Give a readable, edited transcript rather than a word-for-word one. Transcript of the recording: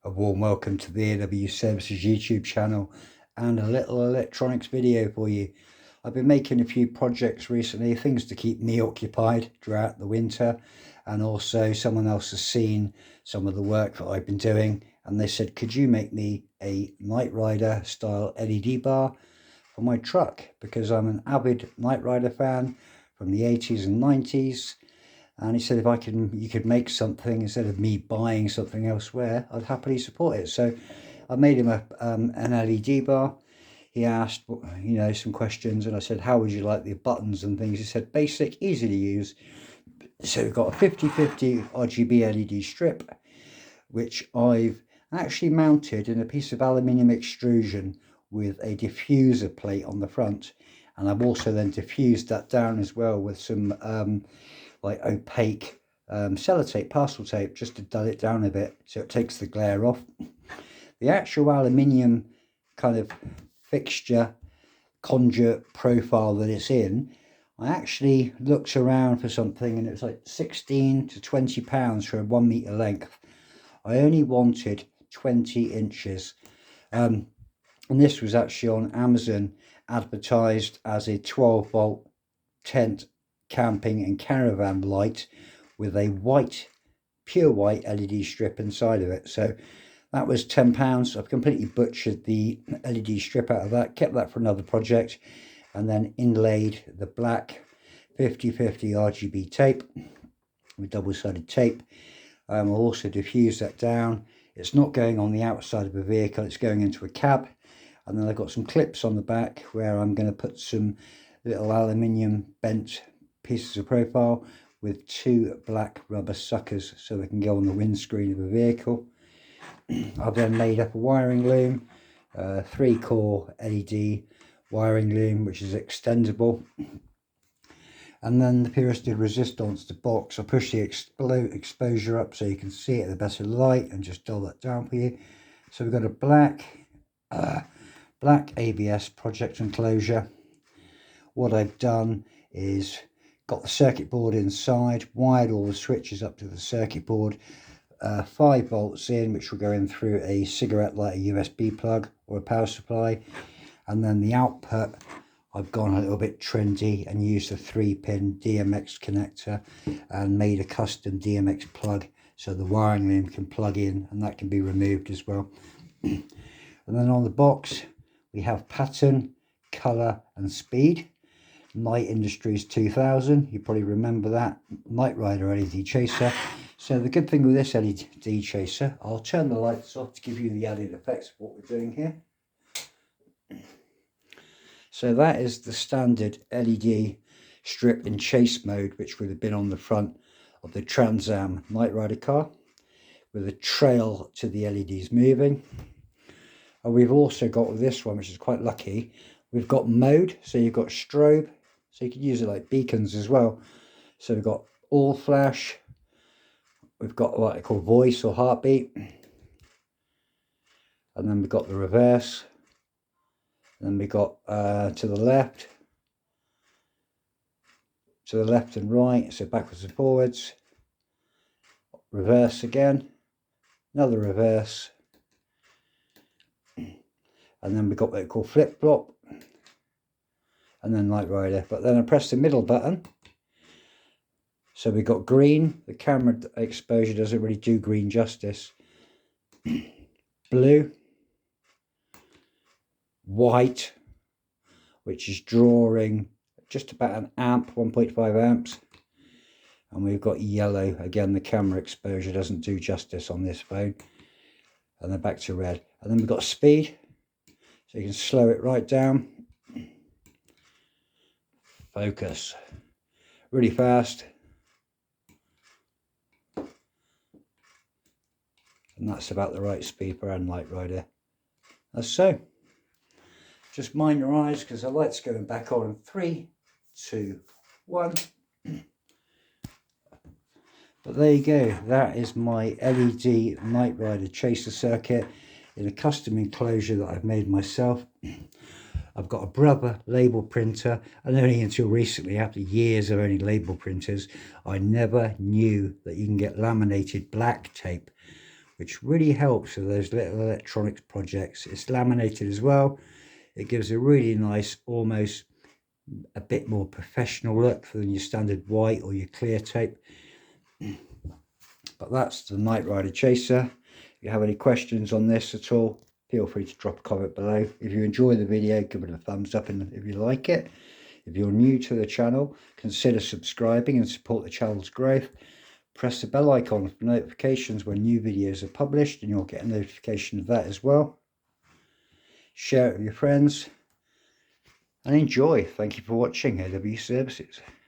A warm welcome to the AW Services YouTube channel and a little electronics video for you. I've been making a few projects recently, things to keep me occupied throughout the winter, and also someone else has seen some of the work that I've been doing and they said, could you make me a Knight Rider style LED bar for my truck, because I'm an avid Knight Rider fan from the 80s and 90s. And he said, if you could make something instead of me buying something elsewhere, I'd happily support it. So I made him an LED bar. He asked, some questions, and I said, how would you like the buttons and things? He said, basic, easy to use. So we've got a 50/50 RGB LED strip, which I've actually mounted in a piece of aluminium extrusion with a diffuser plate on the front. And I've also then diffused that down as well with some like opaque sellotape, parcel tape, just to dull it down a bit so it takes the glare off. The actual aluminium kind of fixture conduit profile that it's in, I actually looked around for something and it was like 16 to 20 pounds for a 1 meter length. I only wanted 20 inches. And this was actually on Amazon, advertised as a 12-volt tent camping and caravan light with a white, pure white LED strip inside of it. So that was £10. I've completely butchered the LED strip out of that, kept that for another project, and then inlaid the black 50/50 RGB tape with double-sided tape. I'll also diffuse that down. It's not going on the outside of a vehicle, it's going into a cab. And then I've got some clips on the back where I'm going to put some little aluminium bent pieces of profile with 2 black rubber suckers so they can go on the windscreen of a vehicle. I've then made up a wiring loom, 3-core LED wiring loom, which is extendable. And then the pyristed resistance to box. I push the exposure up so you can see it at a better light and just dull that down for you. So we've got a black ABS project enclosure. What I've done is got the circuit board inside, wired all the switches up to the circuit board, 5 volts in, which will go in through a cigarette lighter USB plug or a power supply. And then the output, I've gone a little bit trendy and used a 3-pin DMX connector and made a custom DMX plug so the wiring loom can plug in and that can be removed as well. And then on the box we have pattern, colour and speed. Knight Industries 2000, you probably remember that, Knight Rider LED chaser. So the good thing with this LED chaser, I'll turn the lights off to give you the added effects of what we're doing here. So that is the standard LED strip in chase mode, which would have been on the front of the Trans Am Knight Rider car, with a trail to the LEDs moving. And we've also got with this one, which is quite lucky, we've got mode, so you've got strobe, so you could use it like beacons as well. So we've got all flash, we've got what I call voice or heartbeat, and then we've got the reverse, and then we got to the left and right, so backwards and forwards, reverse again, another reverse, and then we've got what they call flip flop, and then Knight Rider. But then I press the middle button, so we got green. The camera exposure doesn't really do green justice. Blue, white, which is drawing just about an amp, 1.5 amps, and we've got yellow. Again, the camera exposure doesn't do justice on this phone. And then back to red, and then we've got speed, so you can slow it right down. Focus, really fast, and that's about the right speed for a Knight Rider. That's so. Just mind your eyes because the light's going back on in 3, 2, 1. But there you go, that is my LED Knight Rider chaser circuit in a custom enclosure that I've made myself. I've got a Brother label printer, and only until recently, after years of owning label printers, I never knew that you can get laminated black tape which really helps with those little electronics projects. It's laminated as well. It gives a really nice, almost a bit more professional look than your standard white or your clear tape. But that's the Knight Rider Chaser. If you have any questions on this at all, feel free to drop a comment below. If you enjoy the video, give it a thumbs up, and if you like it. If you're new to the channel, consider subscribing and support the channel's growth. Press the bell icon for notifications when new videos are published, and you'll get a notification of that as well. Share it with your friends and enjoy. Thank you for watching AW Services.